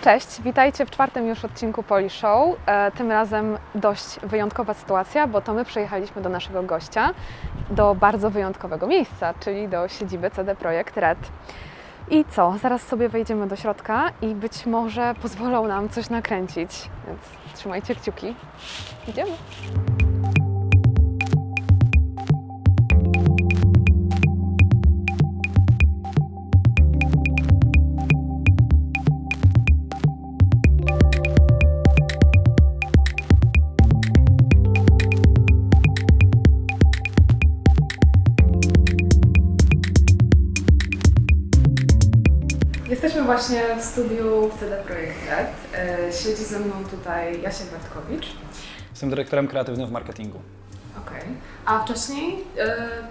Cześć, witajcie w czwartym już odcinku Poli Show. Tym razem dość wyjątkowa sytuacja, bo to my przyjechaliśmy do naszego gościa, do bardzo wyjątkowego miejsca, czyli do siedziby CD Projekt Red. I co? Zaraz sobie wejdziemy do środka i być może pozwolą nam coś nakręcić, więc trzymajcie kciuki. Idziemy. Jesteśmy właśnie w studiu w CD Projekt Red. Siedzi ze mną tutaj Jasiek Bartkowicz. Jestem dyrektorem kreatywnym w marketingu. Okej. A wcześniej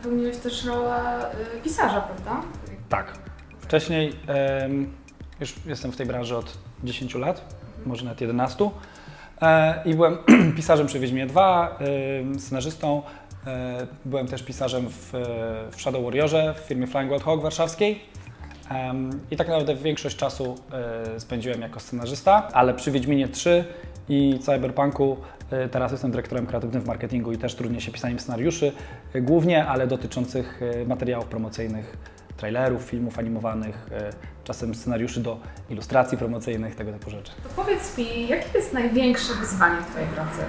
pełniłeś też rolę pisarza, prawda? Tak. Wcześniej już jestem w tej branży od 10 lat, może nawet 11. I byłem pisarzem przy Wiedźminie 2, scenarzystą. Byłem też pisarzem w Shadow Warriorze, w firmie Flying Wild Hog warszawskiej. I tak naprawdę większość czasu spędziłem jako scenarzysta, ale przy Wiedźminie 3 i Cyberpunku teraz jestem dyrektorem kreatywnym w marketingu i też trudnię się pisaniem scenariuszy, głównie, ale dotyczących materiałów promocyjnych, trailerów, filmów animowanych, czasem scenariuszy do ilustracji promocyjnych, tego typu rzeczy. To powiedz mi, jakie jest największe wyzwanie w Twojej pracy?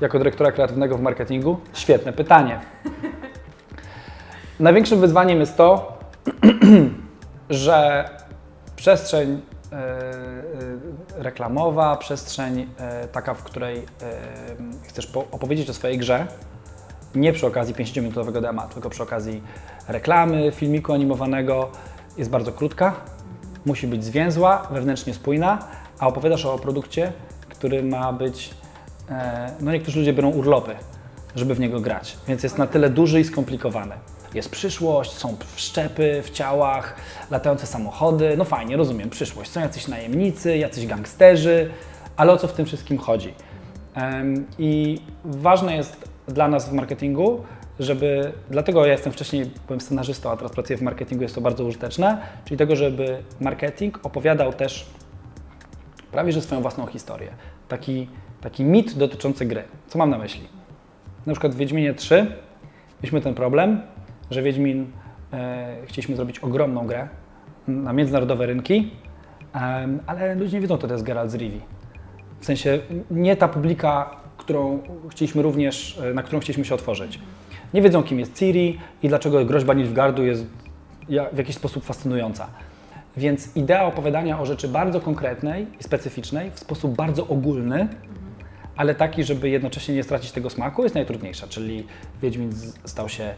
Jako dyrektora kreatywnego w marketingu? Świetne pytanie. Największym wyzwaniem jest to, że przestrzeń reklamowa, przestrzeń taka, w której chcesz opowiedzieć o swojej grze, nie przy okazji 50-minutowego dema, tylko przy okazji reklamy, filmiku animowanego, jest bardzo krótka, musi być zwięzła, wewnętrznie spójna, a opowiadasz o produkcie, który ma być, no niektórzy ludzie biorą urlopy, żeby w niego grać, więc jest na tyle duży i skomplikowany. Jest przyszłość, są wszczepy w ciałach, latające samochody, no fajnie, rozumiem, przyszłość. Są jacyś najemnicy, jacyś gangsterzy, ale o co w tym wszystkim chodzi? I ważne jest dla nas w marketingu, żeby, dlatego ja jestem wcześniej, byłem scenarzystą, a teraz pracuję w marketingu, jest to bardzo użyteczne, czyli tego, żeby marketing opowiadał też prawie że swoją własną historię. Taki mit dotyczący gry. Co mam na myśli? Na przykład w Wiedźminie 3 mieliśmy ten problem, że Wiedźmin chcieliśmy zrobić ogromną grę na międzynarodowe rynki, ale ludzie nie wiedzą, kto to jest Geralt z Rivii. W sensie nie ta publika, na którą chcieliśmy się otworzyć. Nie wiedzą, kim jest Ciri i dlaczego groźba Nilfgaardu jest w jakiś sposób fascynująca. Więc idea opowiadania o rzeczy bardzo konkretnej i specyficznej w sposób bardzo ogólny, ale taki, żeby jednocześnie nie stracić tego smaku, jest najtrudniejsza, czyli Wiedźmin stał się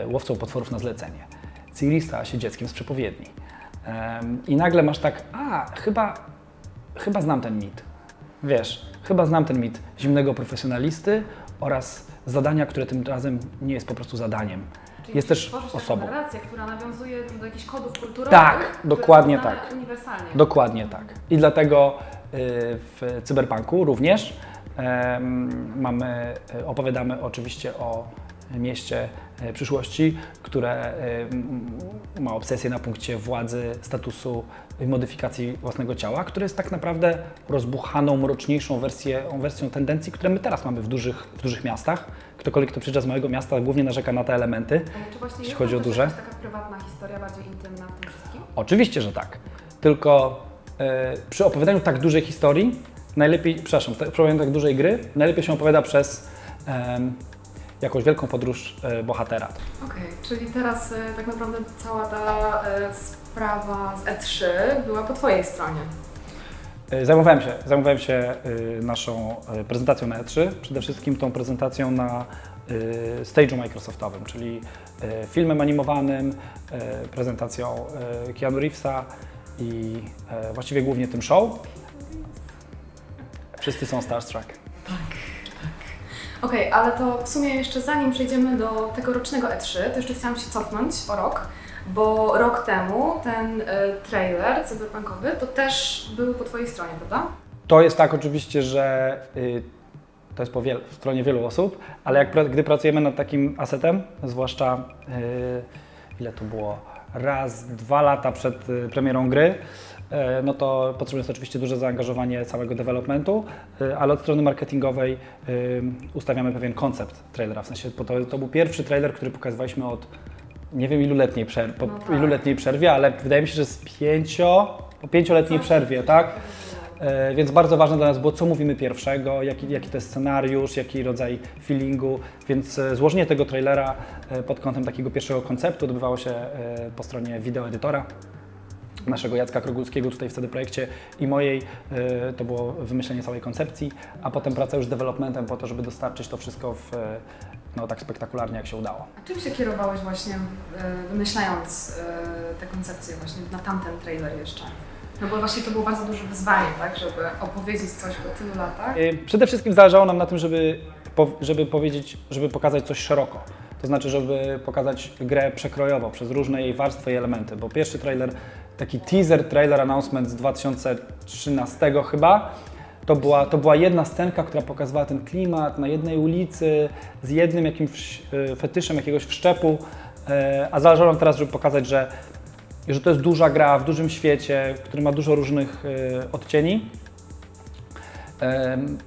łowcą potworów na zlecenie. Ciri stała się dzieckiem z przepowiedni. I nagle masz tak, chyba znam ten mit. Wiesz, chyba znam ten mit zimnego profesjonalisty oraz zadania, które tym razem nie jest po prostu zadaniem. Czyli jest też osobą. Narrację, która nawiązuje do jakichś kodów kulturowych. Tak, dokładnie tak. Uniwersalnie. Dokładnie tak. I dlatego w Cyberpunku również opowiadamy oczywiście o mieście przyszłości, które ma obsesję na punkcie władzy, statusu i modyfikacji własnego ciała, które jest tak naprawdę rozbuchaną, mroczniejszą wersją tendencji, które my teraz mamy w dużych miastach. Ktokolwiek, kto przyjeżdża z małego miasta, głównie narzeka na te elementy, czy właśnie jeśli chodzi o duże. Jakaś taka prywatna historia, bardziej intymna w tym wszystkim? Oczywiście, że tak. Tylko przy opowiadaniu tak dużej historii, przy opowiadaniu tak dużej gry, najlepiej się opowiada przez jakąś wielką podróż bohatera. Okej, czyli teraz tak naprawdę cała ta sprawa z E3 była po Twojej stronie. Zajmowałem się naszą prezentacją na E3, przede wszystkim tą prezentacją na stage'u Microsoftowym, czyli filmem animowanym, prezentacją Keanu Reevesa i właściwie głównie tym show. Wszyscy są starstruck. Tak. Okej, ale to w sumie jeszcze zanim przejdziemy do tegorocznego E3, to jeszcze chciałam się cofnąć o rok, bo rok temu ten trailer cyberpunkowy to też był po Twojej stronie, prawda? To jest tak oczywiście, że to jest po stronie wielu osób, ale gdy pracujemy nad takim asetem, zwłaszcza ile to było, raz, 2 lata przed premierą gry, no to potrzebne jest oczywiście duże zaangażowanie całego developmentu, ale od strony marketingowej ustawiamy pewien koncept trailera, w sensie to był pierwszy trailer, który pokazywaliśmy od nie wiem iluletniej przerwie, ale wydaje mi się, że po 5-letniej przerwie, tak? Więc bardzo ważne dla nas było, co mówimy pierwszego, jaki to jest scenariusz, jaki rodzaj feelingu, więc złożenie tego trailera pod kątem takiego pierwszego konceptu odbywało się po stronie wideoedytora naszego Jacka Krogulskiego tutaj w CD Projekcie i mojej, to było wymyślenie całej koncepcji, a potem praca już z developmentem po to, żeby dostarczyć to wszystko no, tak spektakularnie, jak się udało. A czym się kierowałeś właśnie wymyślając tę koncepcję właśnie na tamten trailer jeszcze? No bo właśnie to było bardzo duże wyzwanie, tak, żeby opowiedzieć coś po tylu latach. Przede wszystkim zależało nam na tym, żeby pokazać coś szeroko. To znaczy, żeby pokazać grę przekrojowo, przez różne jej warstwy i elementy, bo pierwszy trailer, taki teaser, trailer announcement z 2013 chyba, to była jedna scenka, która pokazywała ten klimat na jednej ulicy, z jednym jakimś fetyszem jakiegoś wszczepu, a zależało nam teraz, żeby pokazać, że to jest duża gra w dużym świecie, który ma dużo różnych odcieni.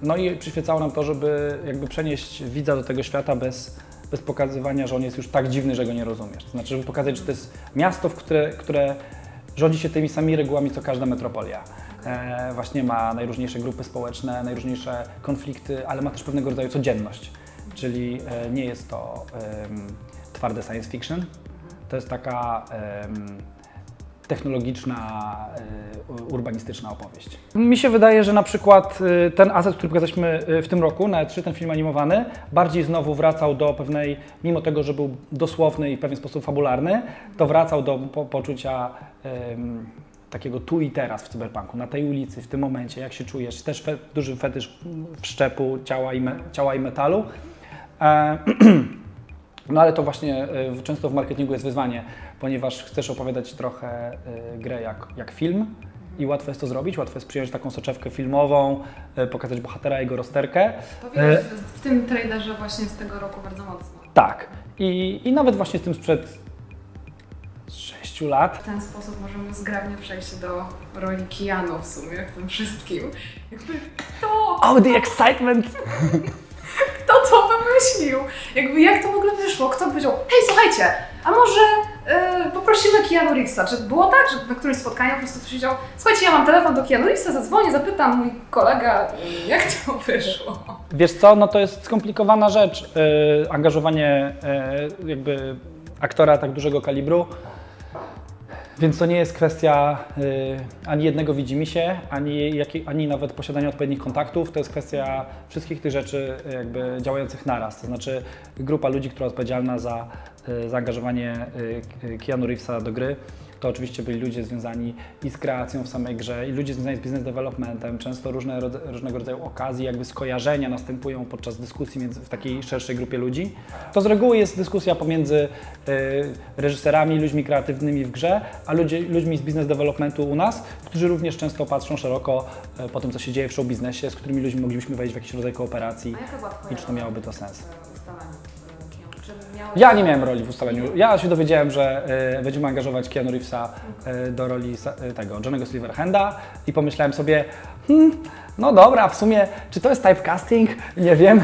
No i przyświecało nam to, żeby jakby przenieść widza do tego świata bez pokazywania, że on jest już tak dziwny, że go nie rozumiesz. To znaczy, żeby pokazać, że to jest miasto, które rządzi się tymi samymi regułami, co każda metropolia. Właśnie ma najróżniejsze grupy społeczne, najróżniejsze konflikty, ale ma też pewnego rodzaju codzienność. Czyli nie jest to twarde science fiction, to jest taka technologiczna, urbanistyczna opowieść. Mi się wydaje, że na przykład ten aset, który pokazaliśmy w tym roku na E3, ten film animowany, bardziej znowu wracał do pewnej, mimo tego, że był dosłowny i w pewien sposób fabularny, to wracał do poczucia takiego tu i teraz w cyberpunku, na tej ulicy, w tym momencie, jak się czujesz, też duży fetysz wszczepu ciała i metalu. No ale to właśnie często w marketingu jest wyzwanie, ponieważ chcesz opowiadać trochę grę jak film i łatwo jest to zrobić, łatwo jest przyjąć taką soczewkę filmową, pokazać bohatera, jego rozterkę. To widać w tym trailerze właśnie z tego roku bardzo mocno. Tak. I nawet właśnie z tym sprzed 6 lat. W ten sposób możemy zgrabnie przejść do roli Keanu w sumie w tym wszystkim. Jakby to... Oh, the excitement! Kto to wymyślił? Jakby jak to w ogóle wyszło? Kto powiedział, hej słuchajcie, a może poprosimy Keanu Reevesa? Czy było tak, że na którymś spotkaniu po prostu ktoś siedział, słuchajcie, ja mam telefon do Keanu Reevesa, zadzwonię, zapytam mój kolega, jak to wyszło? Wiesz co, no to jest skomplikowana rzecz, angażowanie jakby aktora tak dużego kalibru. Więc to nie jest kwestia ani jednego widzimisię, ani nawet posiadania odpowiednich kontaktów. To jest kwestia wszystkich tych rzeczy jakby działających naraz. To znaczy grupa ludzi, która odpowiedzialna za zaangażowanie Keanu Reevesa do gry. To oczywiście byli ludzie związani i z kreacją w samej grze, i ludzie związani z business developmentem. Często różnego rodzaju okazje, jakby skojarzenia następują podczas dyskusji w takiej szerszej grupie ludzi. To z reguły jest dyskusja pomiędzy reżyserami, ludźmi kreatywnymi w grze, a ludźmi z business developmentu u nas, którzy również często patrzą szeroko po tym, co się dzieje w show biznesie, z którymi ludźmi moglibyśmy wejść w jakiś rodzaj kooperacji i czy to miałoby to sens. Ja nie miałem roli w ustaleniu. Ja się dowiedziałem, że będziemy angażować Keanu Reevesa do roli tego Johnny'ego Silverhanda i pomyślałem sobie, no dobra, w sumie, czy to jest typecasting? Nie wiem.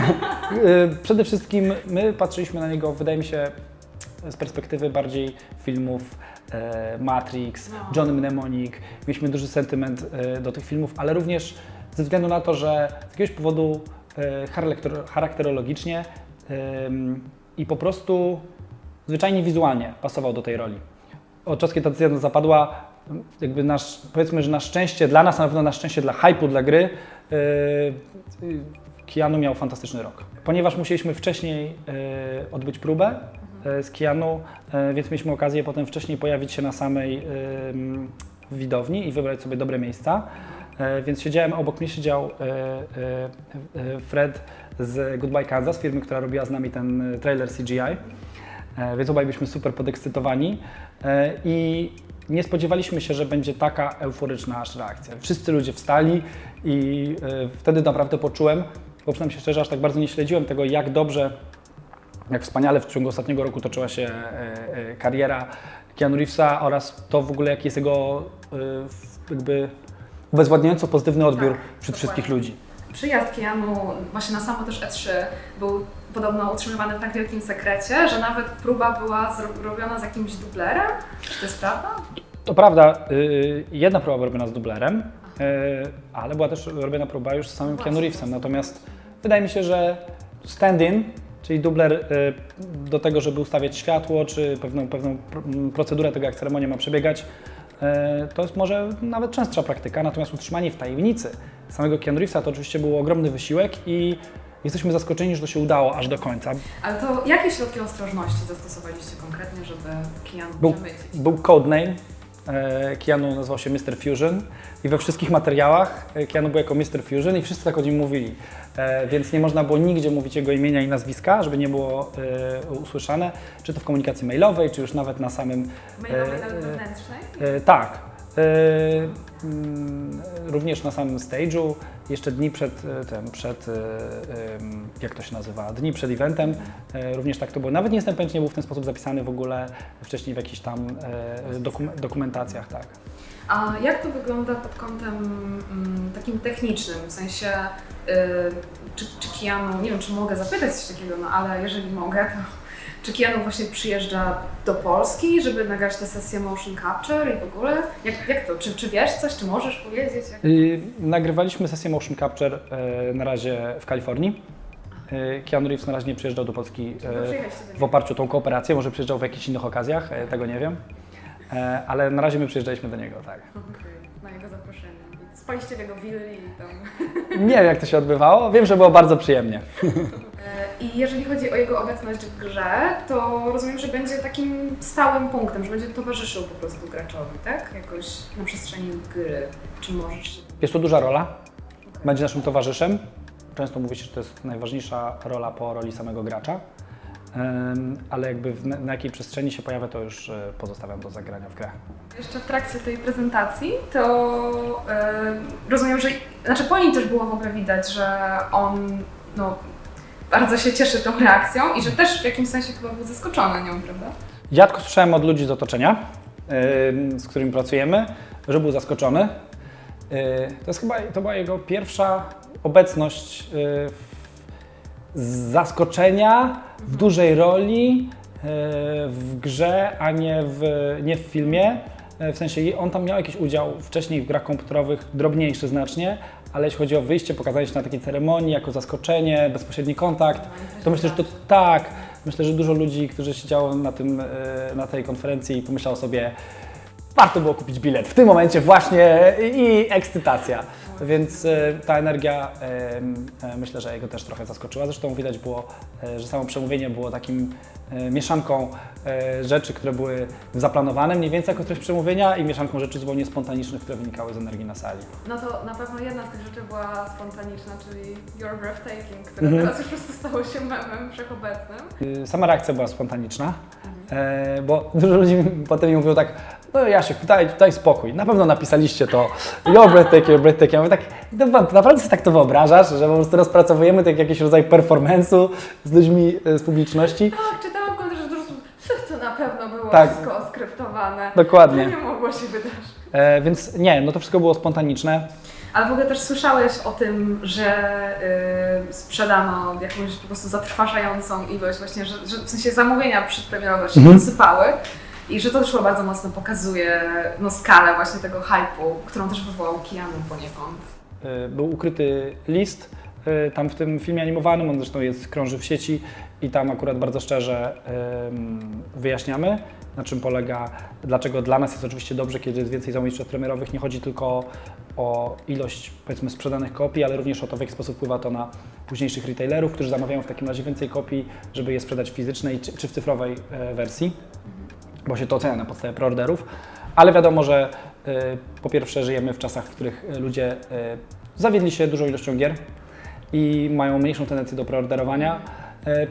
Przede wszystkim my patrzyliśmy na niego, wydaje mi się, z perspektywy bardziej filmów Matrix, Johnny Mnemonic. Mieliśmy duży sentyment do tych filmów, ale również ze względu na to, że z jakiegoś powodu charakterologicznie i po prostu zwyczajnie wizualnie pasował do tej roli. Od czasu, kiedy ta decyzja zapadła, jakby powiedzmy, że na szczęście dla nas, a na pewno na szczęście dla hype'u, dla gry, Keanu miał fantastyczny rok. Ponieważ musieliśmy wcześniej odbyć próbę z Keanu, więc mieliśmy okazję potem wcześniej pojawić się na samej widowni i wybrać sobie dobre miejsca. Więc obok mnie siedział Fred z Goodbye Kansas, firmy, która robiła z nami ten trailer CGI, więc obaj byliśmy super podekscytowani i nie spodziewaliśmy się, że będzie taka euforyczna aż reakcja. Wszyscy ludzie wstali i wtedy naprawdę poczułem, bo przyznam się szczerze, aż tak bardzo nie śledziłem tego, jak dobrze jak wspaniale w ciągu ostatniego roku toczyła się kariera Keanu Reevesa oraz to w ogóle jaki jest jego jakby ubezwładniająco pozytywny odbiór Tak, wśród dokładnie. wszystkich ludzi. Przyjazd Keanu właśnie na samo też E3 był podobno utrzymywany w tak wielkim sekrecie, że nawet próba była zrobiona z jakimś dublerem. Czy to jest prawda? To prawda, jedna próba była robiona z dublerem, ale była też robiona próba już z samym Keanu Reevesem. Natomiast wydaje mi się, że stand-in, czyli dubler do tego, żeby ustawiać światło, czy pewną procedurę tego, jak ceremonia ma przebiegać, to jest może nawet częstsza praktyka, natomiast utrzymanie w tajemnicy samego Keanu Reevesa to oczywiście był ogromny wysiłek i jesteśmy zaskoczeni, że to się udało aż do końca. Ale to jakie środki ostrożności zastosowaliście konkretnie, żeby Keanu przemycić? Był codename, Keanu nazywał się Mr. Fusion i we wszystkich materiałach Keanu był jako Mr. Fusion i wszyscy tak o nim mówili, więc nie można było nigdzie mówić jego imienia i nazwiska, żeby nie było usłyszane, czy to w komunikacji mailowej, czy już nawet na samym... Mailowej, nawet wewnętrznej? Tak. Również na samym stage'u, jeszcze dni jak to się nazywa, dni przed eventem, również tak to było. Nawet nie jestem pewien, czy nie był w ten sposób zapisany w ogóle wcześniej w jakichś tam dokumentacjach, tak. A jak to wygląda pod kątem takim technicznym, w sensie czy Keanu, nie wiem czy mogę zapytać coś takiego, no ale jeżeli mogę, to czy Keanu właśnie przyjeżdża do Polski, żeby nagrać tę sesję motion capture i w ogóle? Jak to? Czy wiesz coś, czy możesz powiedzieć? Nagrywaliśmy sesję motion capture na razie w Kalifornii. Keanu Reeves na razie nie przyjeżdżał do Polski w oparciu o tą kooperację, może przyjeżdżał w jakichś innych okazjach, tego nie wiem. Ale na razie my przyjeżdżaliśmy do niego, tak. Okej, na jego zaproszenie. Spaliście w jego willi i tam... Nie wiem jak to się odbywało, wiem, że było bardzo przyjemnie. I jeżeli chodzi o jego obecność w grze, to rozumiem, że będzie takim stałym punktem, że będzie towarzyszył po prostu graczowi, tak? Jakoś na przestrzeni gry. Czy możesz... Jest to duża rola, będzie naszym towarzyszem. Często mówi się, że to jest najważniejsza rola po roli samego gracza, ale jakby na jakiej przestrzeni się pojawia, to już pozostawiam do zagrania w grę. Jeszcze w trakcie tej prezentacji to rozumiem, że... Znaczy po nim też było w ogóle widać, że on bardzo się cieszy tą reakcją i że też w jakimś sensie chyba był zaskoczony nią, prawda? Ja tylko słyszałem od ludzi z otoczenia, z którymi pracujemy, że był zaskoczony. To była jego pierwsza obecność z zaskoczenia w dużej roli w grze, a nie w filmie. W sensie on tam miał jakiś udział wcześniej w grach komputerowych, drobniejszy znacznie, ale jeśli chodzi o wyjście, pokazanie się na takiej ceremonii, jako zaskoczenie, bezpośredni kontakt, to myślę, że to tak. Myślę, że dużo ludzi, którzy siedziało na tej konferencji, pomyślało sobie, warto było kupić bilet w tym momencie właśnie i ekscytacja. Więc ta energia myślę, że jego też trochę zaskoczyła. Zresztą widać było, że samo przemówienie było takim mieszanką rzeczy, które były zaplanowane mniej więcej jako treść przemówienia i mieszanką rzeczy zupełnie spontanicznych, które wynikały z energii na sali. No to na pewno jedna z tych rzeczy była spontaniczna, czyli You're Breathtaking, które teraz już po prostu stało się memem wszechobecnym. Sama reakcja była spontaniczna, bo dużo ludzi potem mi mówiło tak, no Jasiek, daj spokój, na pewno napisaliście to, you're breathtaking. Ja mówię tak, naprawdę sobie tak to wyobrażasz, że po prostu rozpracowujemy tak jakiś rodzaj performance'u z ludźmi z publiczności? Tak, czytałam w komentarzu, że to na pewno było wszystko oskryptowane. Dokładnie. To nie mogło się wydarzyć. Więc nie, no to wszystko było spontaniczne. Ale w ogóle też słyszałeś o tym, że sprzedano jakąś po prostu zatrważającą ilość właśnie, że w sensie zamówienia przedpremierowe się wysypały i że to też bardzo mocno pokazuje skalę właśnie tego hype'u, którą też wywołał Keanu poniekąd. Był ukryty list tam w tym filmie animowanym, on zresztą krąży w sieci i tam akurat bardzo szczerze wyjaśniamy, na czym polega, dlaczego dla nas jest oczywiście dobrze, kiedy jest więcej zamówień przedpremierowych. Nie chodzi tylko o ilość, powiedzmy, sprzedanych kopii, ale również o to, w jaki sposób wpływa to na późniejszych retailerów, którzy zamawiają w takim razie więcej kopii, żeby je sprzedać w fizycznej czy w cyfrowej wersji, bo się to ocenia na podstawie preorderów. Ale wiadomo, że po pierwsze żyjemy w czasach, w których ludzie zawiedli się dużą ilością gier i mają mniejszą tendencję do preorderowania.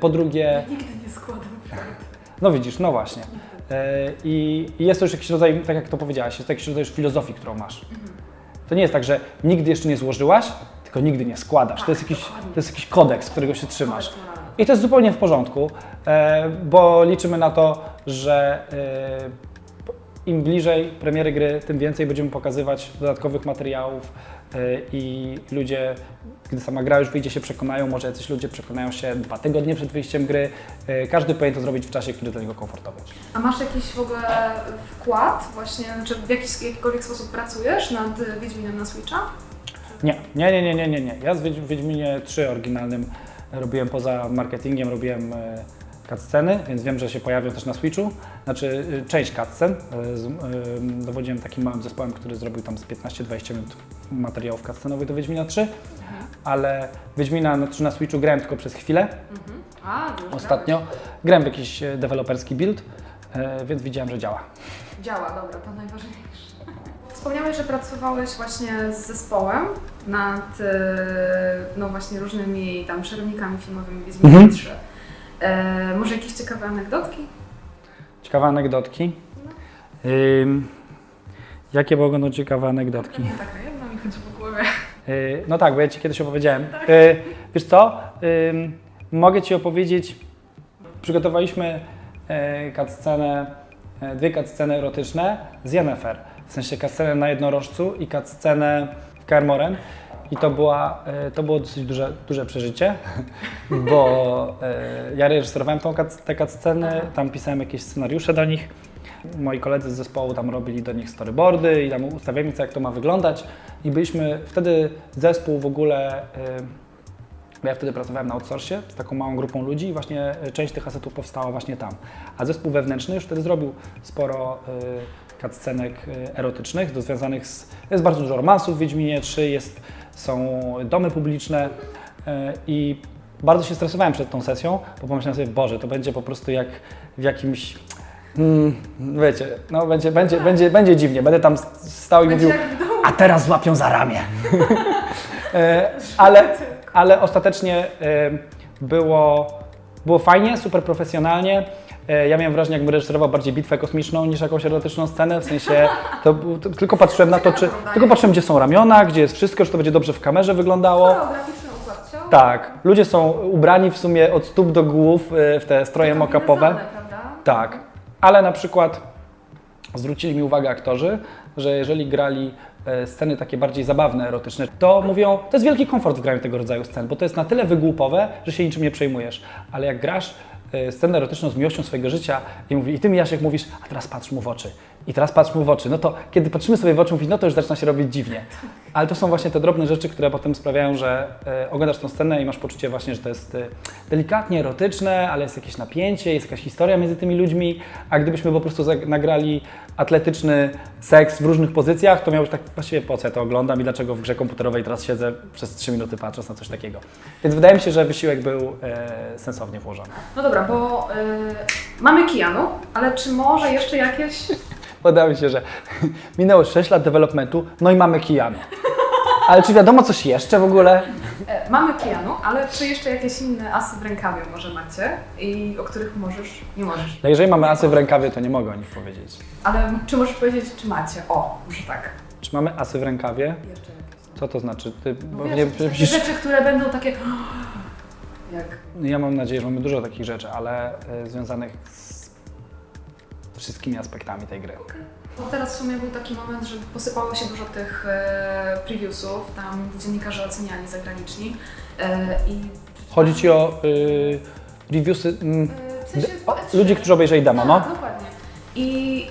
Po drugie... Nigdy nie składam preorder. No widzisz, no właśnie. I jest to już jakiś rodzaj, tak jak to powiedziałaś, jest to jakiś rodzaj już filozofii, którą masz. To nie jest tak, że nigdy jeszcze nie złożyłaś, tylko nigdy nie składasz. Tak, to jest jakiś kodeks, którego się trzymasz. I to jest zupełnie w porządku, bo liczymy na to, że im bliżej premiery gry, tym więcej będziemy pokazywać dodatkowych materiałów i ludzie, gdy sama gra już wyjdzie, się przekonają, może jacyś ludzie przekonają się 2 tygodnie przed wyjściem gry. Każdy powinien to zrobić w czasie, który dla niego komfortowy. A masz jakiś w ogóle wkład właśnie, czy w jakikolwiek sposób pracujesz nad Wiedźminem na Switcha? Nie. Ja z Wiedźminie 3 oryginalnym robiłem poza marketingiem, robiłem cutsceny, więc wiem, że się pojawią też na Switchu. Znaczy część cutscen. Dowodziłem takim małym zespołem, który zrobił tam z 15-20 minut materiałów cutscenowych do Wiedźmina 3, ale Wiedźmina 3 na Switchu grałem tylko przez chwilę. Ostatnio. Grałem w jakiś deweloperski build, więc widziałem, że działa. Działa, dobra, to najważniejsze. Wspomniałeś, że pracowałeś właśnie z zespołem nad no właśnie różnymi tam przerwnikami filmowymi Wiedźmina 3. Może jakieś ciekawe anegdotki? Ciekawe anegdotki? Jakie będą ciekawe anegdotki? Nie taka jedna mi chodzi po głowie. No tak, bo ja Ci kiedyś opowiedziałem. Wiesz co? Mogę Ci opowiedzieć, przygotowaliśmy dwie cutsceny erotyczne z Yennefer. W sensie cutscenę na jednorożcu i cutscenę w Kaer Morhen. I to było dosyć duże przeżycie, bo ja reżyserowałem te cutsceny, tam pisałem jakieś scenariusze do nich. Moi koledzy z zespołu tam robili do nich storyboardy i tam ustawiali, jak to ma wyglądać. I byliśmy wtedy zespół w ogóle, bo ja wtedy pracowałem na outsourcie z taką małą grupą ludzi i właśnie część tych asetów powstała właśnie tam. A zespół wewnętrzny już wtedy zrobił sporo cutscenek erotycznych, związanych jest bardzo dużo romansów w Wiedźminie 3, są domy publiczne i bardzo się stresowałem przed tą sesją, bo pomyślałem sobie, Boże, to będzie po prostu jak w jakimś, wiecie, no będzie dziwnie, będę tam stał i mówił, a teraz złapią za ramię. ale ostatecznie było fajnie, super profesjonalnie. Ja miałem wrażenie, jakbym reżyserował bardziej bitwę kosmiczną niż jakąś erotyczną scenę, w sensie tylko patrzyłem na to, gdzie są ramiona, gdzie jest wszystko, czy to będzie dobrze w kamerze wyglądało. Choreograficzny układ ciała. Tak, ludzie są ubrani w sumie od stóp do głów w te stroje mock-upowe. Prawda? Tak, ale na przykład zwrócili mi uwagę aktorzy, że jeżeli grali sceny takie bardziej zabawne, erotyczne, to mówią, to jest wielki komfort w graniu tego rodzaju scen, bo to jest na tyle wygłupowe, że się niczym nie przejmujesz. Ale jak grasz scenę erotyczną z miłością swojego życia i ty mi, Jasiek, mówisz, a teraz patrz mu w oczy. I teraz patrz mu w oczy. No to kiedy patrzymy sobie w oczy, mówisz, no to już zaczyna się robić dziwnie. Ale to są właśnie te drobne rzeczy, które potem sprawiają, że oglądasz tę scenę i masz poczucie właśnie, że to jest delikatnie erotyczne, ale jest jakieś napięcie, jest jakaś historia między tymi ludźmi, a gdybyśmy po prostu nagrali atletyczny seks w różnych pozycjach, to miałbyś tak, właściwie po co ja to oglądam i dlaczego w grze komputerowej teraz siedzę przez 3 minuty patrząc na coś takiego. Więc wydaje mi się, że wysiłek był sensownie włożony. No dobra, bo mamy Keanu, ale czy może jeszcze jakieś... Wydaje mi się, że minęło 6 lat developmentu, no i mamy Keanu. Ale czy wiadomo coś jeszcze w ogóle? Mamy Keanu, ale czy jeszcze jakieś inne asy w rękawie może macie i o których nie możesz? No jeżeli mamy asy w rękawie, to nie mogę o nich powiedzieć. Ale czy możesz powiedzieć, czy macie? O, może tak. Czy mamy asy w rękawie? Jeszcze jakieś. Co to znaczy? Ty, No wiesz, rzeczy, które będą takie... Jak... Ja mam nadzieję, że mamy dużo takich rzeczy, ale związanych z wszystkimi aspektami tej gry. No teraz w sumie był taki moment, że posypało się dużo tych previewsów, tam dziennikarze oceniali zagraniczni i... Chodzi Ci o reviewsy w sensie ludzi, którzy obejrzeli demo, no? Dokładnie. I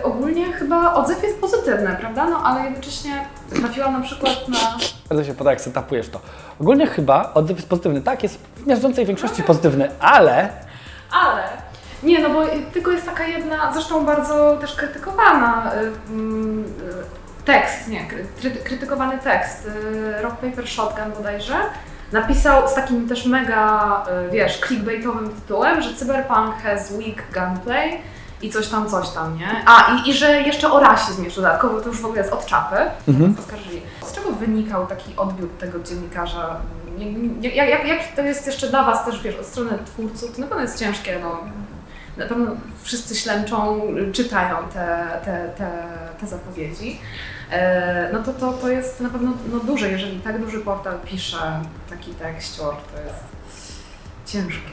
ogólnie chyba odzew jest pozytywny, prawda? No ale jednocześnie trafiłam na przykład na... Bardzo się podoba, jak setupujesz to. Ogólnie chyba odzew jest pozytywny. Tak, jest w miażdżącej większości pozytywny, ale... Nie, no bo tylko jest taka jedna, zresztą bardzo też krytykowana tekst, krytykowany tekst, Rock Paper Shotgun bodajże, napisał z takim też mega, wiesz, clickbaitowym tytułem, że Cyberpunk has weak gunplay i coś tam, nie? I że jeszcze o rasizm jeszcze dodatkowo, to już w ogóle jest od czapy, oskarżyli. Z czego wynikał taki odbiór tego dziennikarza? Jak to jest jeszcze dla Was też, wiesz, od strony twórców, to na pewno jest ciężkie, no. Na pewno wszyscy ślęczą, czytają te zapowiedzi. No to jest na pewno duże, jeżeli tak duży portal pisze taki tekścior, to jest ciężkie.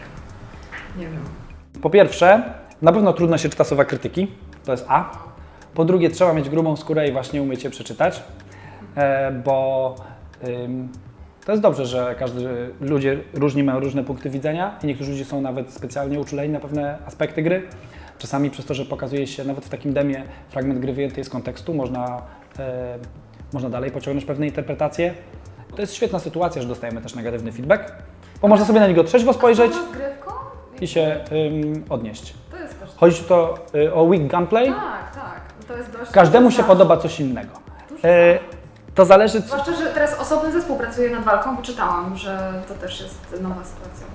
Nie wiem. Po pierwsze, na pewno trudno się czyta słowa krytyki, to jest A. Po drugie, trzeba mieć grubą skórę i właśnie umieć je przeczytać, bo to jest dobrze, że ludzie różni mają różne punkty widzenia i niektórzy ludzie są nawet specjalnie uczuleni na pewne aspekty gry. Czasami przez to, że pokazuje się nawet w takim demie fragment gry wyjęty z kontekstu, można dalej pociągnąć pewne interpretacje. To jest świetna sytuacja, że dostajemy też negatywny feedback, bo można sobie na niego trzeźwo spojrzeć rozgrywką? i się odnieść. To jest też... Chodzi tu o weak gunplay. Tak. To jest dość... Każdemu się podoba coś innego. To zależy. Zwłaszcza, że teraz osobny zespół pracuje nad walką, bo czytałam, że to też jest nowa sytuacja.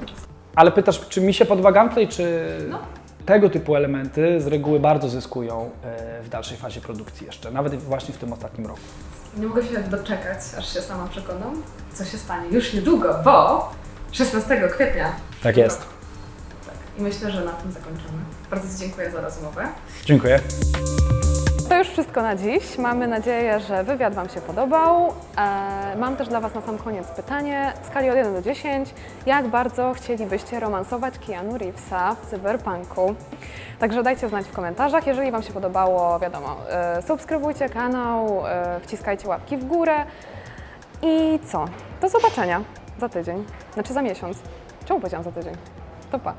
Ale pytasz, czy mi się podoba gunplay, czy No. tego typu elementy z reguły bardzo zyskują w dalszej fazie produkcji jeszcze, nawet właśnie w tym ostatnim roku. Nie mogę się doczekać, aż się sama przekonam, co się stanie już niedługo, bo 16 kwietnia. Tak jest. Tak. I myślę, że na tym zakończymy. Bardzo Ci dziękuję za rozmowę. Dziękuję. To już wszystko na dziś. Mamy nadzieję, że wywiad Wam się podobał. Mam też dla Was na sam koniec pytanie w skali od 1 do 10. Jak bardzo chcielibyście romansować Keanu Reevesa w Cyberpunku? Także dajcie znać w komentarzach. Jeżeli Wam się podobało, wiadomo, subskrybujcie kanał, wciskajcie łapki w górę. I co? Do zobaczenia za tydzień. Znaczy za miesiąc. Czemu powiedziałam za tydzień? To pa.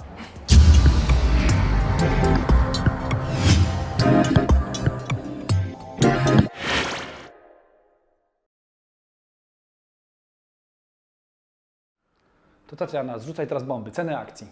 To Tatiana, zrzucaj teraz bomby, ceny akcji.